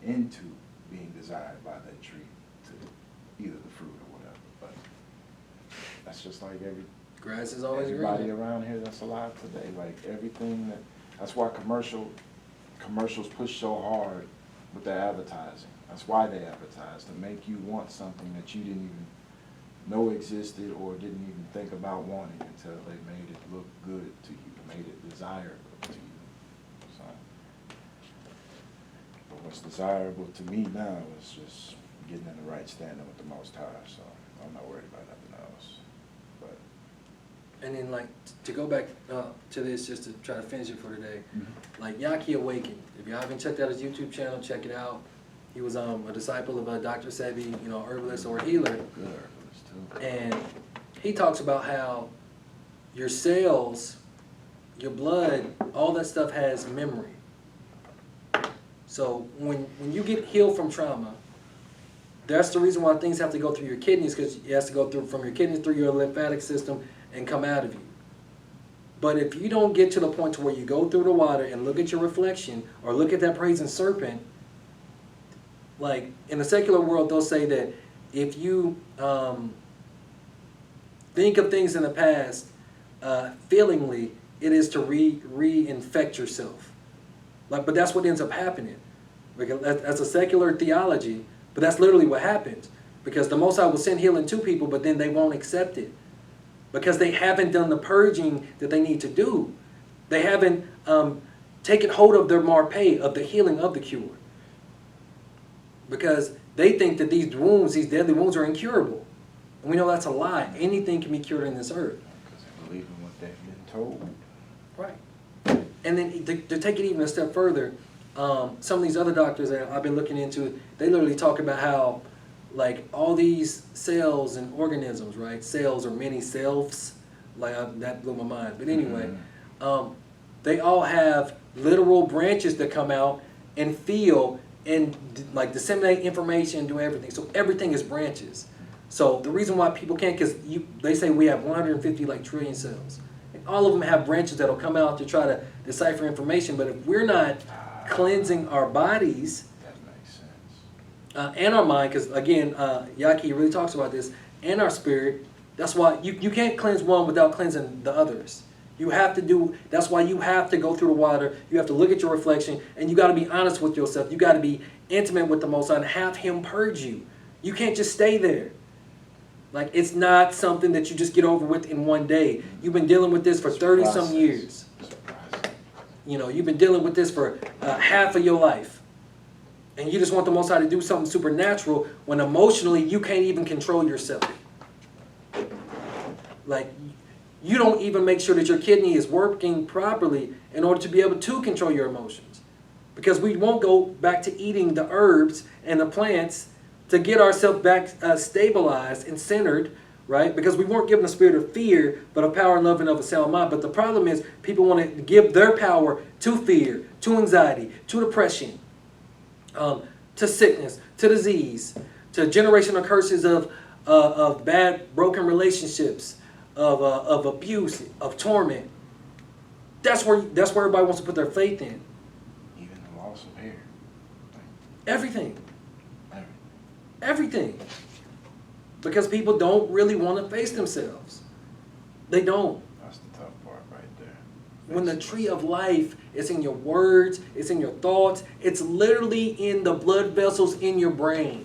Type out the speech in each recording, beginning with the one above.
into being desired by that tree to either the fruit or whatever. But that's just like grass is always everybody greener. around here that's alive today. Like everything that's why commercials push so hard with their advertising. That's why they advertise, to make you want something that you didn't even know existed or didn't even think about wanting until they made it look good to you, made it desirable to you. So, but what's desirable to me now is just getting in the right standing with the Most High. So I'm not worried about nothing else. But And then, like, to go back to this, just to try to finish it for today, like YAH'S Awakened. If you haven't checked out his YouTube channel, check it out. He was a disciple of Dr. Sebi, you know, herbalist or healer. good herbalist too. And he talks about how your cells, your blood, all that stuff has memory. So when you get healed from trauma, that's the reason why things have to go through your kidneys, because it has to go through from your kidneys through your lymphatic system and come out of you. But if you don't get to the point to where you go through the water and look at your reflection or look at that brazen serpent, like in the secular world, they'll say that if you think of things in the past feelingly, it is to reinfect yourself. Like, but that's what ends up happening. Because that's a secular theology, but that's literally what happens. Because the Most High will send healing to people, but then they won't accept it. Because they haven't done the purging that they need to do. They haven't taken hold of their marpé, of the healing of the cure. Because they think that these wounds, these deadly wounds, are incurable. And we know that's a lie. Anything can be cured in this earth. Because they believe in what they've been told. Right. And then to take it even a step further, some of these other doctors that I've been looking into, they literally talk about how, like, all these cells and organisms, right? Cells or many selves, like that blew my mind. But anyway, they all have literal branches that come out and feel and like disseminate information, do everything. So everything is branches. So the reason why people can't, because they say we have 150 like trillion cells. And all of them have branches that'll come out to try to decipher information. But if we're not cleansing our bodies, That makes sense. and our mind, because again, YAH'S really talks about this, and our spirit, that's why you can't cleanse one without cleansing the others. You have to do, that's why you have to go through the water, you have to look at your reflection, and you got to be honest with yourself. You got to be intimate with the Most High and have Him purge you. You can't just stay there. Like, it's not something that you just get over with in one day. You've been dealing with this for 30-some years. You know, you've been dealing with this for half of your life. And you just want the Most High to do something supernatural when emotionally you can't even control yourself. Like, you don't even make sure that your kidney is working properly in order to be able to control your emotions. Because we won't go back to eating the herbs and the plants to get ourselves back stabilized and centered, right? Because we weren't given a spirit of fear, but of power and love and of a sound mind. But the problem is people want to give their power to fear, to anxiety, to depression, to sickness, to disease, to generational curses of bad, broken relationships, of abuse, of torment. That's where everybody wants to put their faith in. Even the loss of hair. Everything. Everything. Because people don't really want to face themselves. They don't. That's the tough part right there. When the tree of life is in your words, it's in your thoughts, it's literally in the blood vessels in your brain.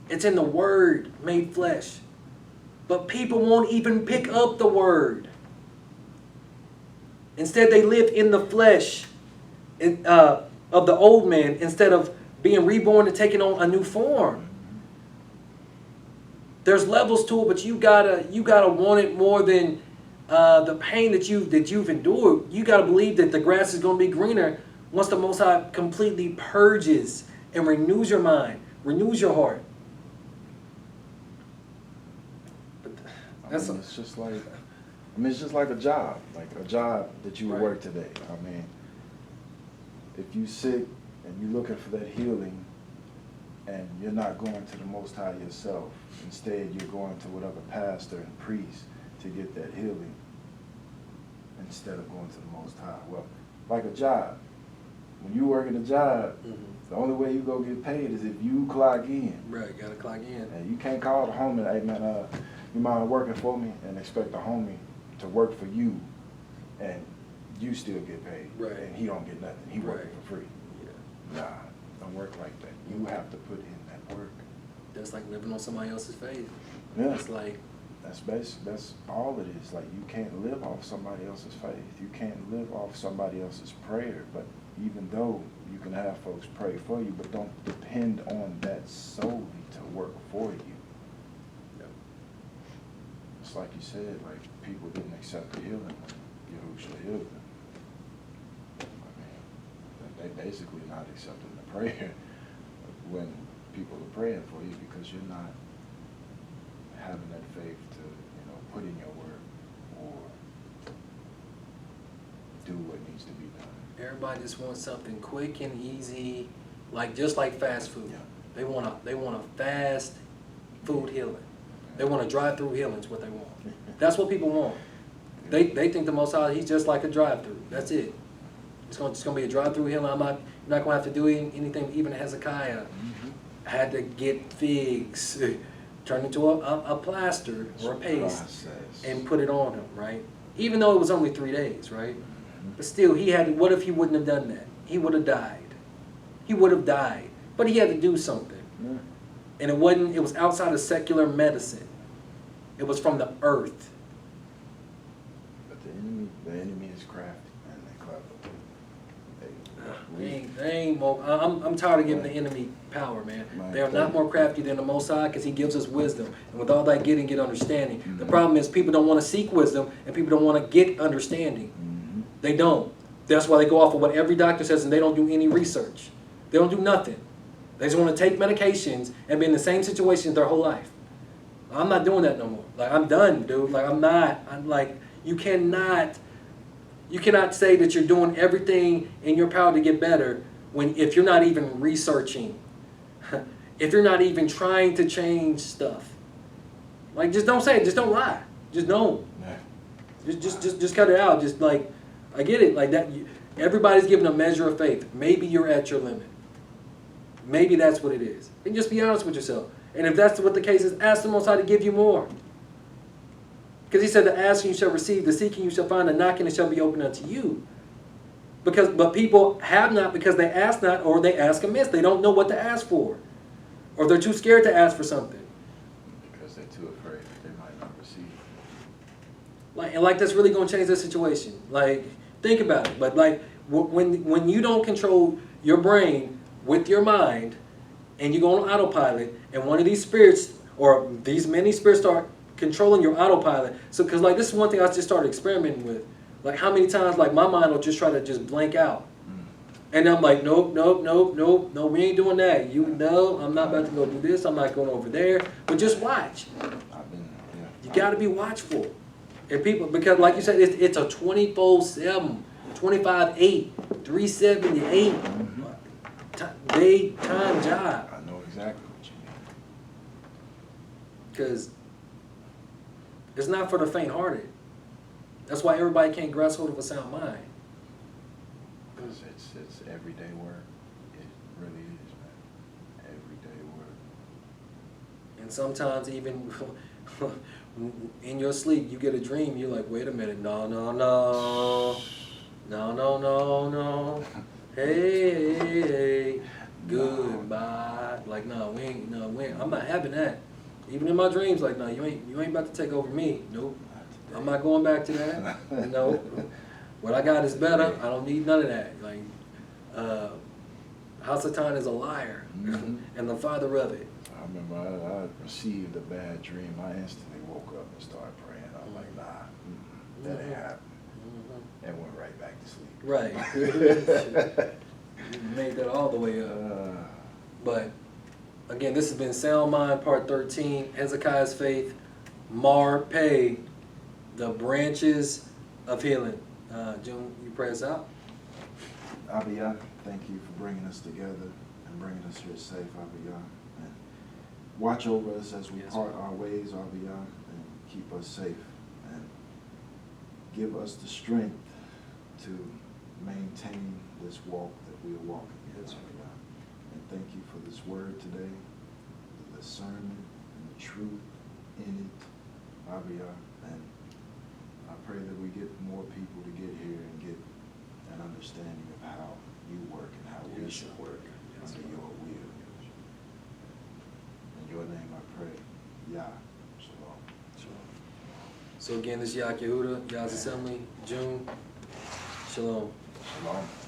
It's in the Word made flesh. But people won't even pick up the Word. Instead, they live in the flesh of the old man instead of being reborn and taking on a new form. There's levels to it, but you gotta want it more than the pain that you've endured. You gotta believe that the grass is gonna be greener once the Most High completely purges and renews your mind, renews your heart. It's just like, it's just like a job that you would work today. I mean, if you sick and you're looking for that healing, and you're not going to the Most High yourself, instead you're going to whatever pastor and priest to get that healing, instead of going to the Most High. Well, like a job, when you working a job, Mm-hmm. the only way you go get paid is if you clock in. Right, gotta clock in. And you can't call the homie, hey man, you mind working for me, and expect the homie to work for you, and you still get paid. Right. And he don't get nothing. He working Right. for free. Yeah. Nah, don't work like that. You have to put in that work. That's like living on somebody else's faith. Yeah. It's like, That's all it is. Like, you can't live off somebody else's faith. You can't live off somebody else's prayer. But even though you can have folks pray for you, but don't depend on that solely to work for you. yeah. It's like you said, like, people didn't accept the healing when Yahushua healed them. I mean, they basically not accepting the prayer when people are praying for you, because you're not having that faith to, put in your work or do what needs to be done. Everybody just wants something quick and easy, like just like fast food. Yeah. They want a fast food healing. They want a drive-through healing is what they want. That's what people want. They think the Most High, he's just like a drive-through. That's it. It's gonna be a drive-through healing. I'm not gonna have to do anything. Even Hezekiah had to get figs, turn into a plaster or a paste, Process. and put it on him, right? Even though it was only 3 days, right? But still, what if he wouldn't have done that? He would have died. He would have died. But he had to do something. Yeah. And it was outside of secular medicine. It was from the earth. But the enemy is crafty and they clever. I'm tired of giving the enemy power, man. They are not more crafty than the Most High, because he gives us wisdom. And with all that getting, get understanding. The problem is people don't want to seek wisdom, and people don't want to get understanding. They don't. That's why they go off of what every doctor says, and they don't do any research. They don't do nothing. They just want to take medications and be in the same situation their whole life. I'm not doing that no more. Like, I'm done, dude. Like, I'm like, you cannot say that you're doing everything in your power to get better if you're not even researching, if you're not even trying to change stuff. Like, just don't say it. Just don't lie. Just don't. Yeah. Just cut it out. Just like, I get it. Like that. Everybody's given a measure of faith. Maybe you're at your limit. Maybe that's what it is. And just be honest with yourself. And if that's what the case is, ask the Most High to give you more. Because he said, the asking you shall receive, the seeking you shall find, the knocking it shall be opened unto you. But people have not because they ask not, or they ask amiss. They don't know what to ask for. Or they're too scared to ask for something. Because they're too afraid that they might not receive. Like that's really going to change the situation. Like, think about it. But like, when you don't control your brain with your mind, and you go on autopilot, and one of these spirits, or these many spirits, start controlling your autopilot. So, because like this is one thing I just started experimenting with. Like, how many times like my mind will just try to just blank out, and I'm like, nope, no, we ain't doing that. I'm not about to go do this. I'm not going over there. But just watch. You got to be watchful. And people, because like you said, it's a 24/7, 25/8, 378 daytime job. I know exactly what you mean. Because it's not for the faint-hearted. That's why everybody can't grasp hold of a sound mind. Because it's everyday work. It really is, man. Everyday work. And sometimes even in your sleep, you get a dream, you're like, wait a minute, no. Hey, goodbye. Like, no, I'm not having that. Even in my dreams, like, no, you ain't about to take over me. Nope. I'm not going back to that. No. What I got is better. I don't need none of that. Like, Hasatan is a liar, and the father of it. I remember I received a bad dream. I instantly woke up and started praying. I was like, nah, that ain't happening. And went right back to sleep. Right. You made that all the way up. But, again, this has been Sound Mind, Part 13, Hezekiah's Faith, Marpe, the branches of healing. June, you pray us out? Abiyah, thank you for bringing us together and bringing us here safe, Abiyah. And watch over us as we part our ways, Abiyah, and keep us safe. And give us the strength to maintain this walk that we'll walk in it, Father God. And thank you for this word today, the discernment and the truth in it, Father God. And I pray that we get more people to get here and get an understanding of how you work and how we should work under your will. In your name I pray. Yah. Shalom. So again, this is YAH'S Assembly, June. Shalom. Shalom.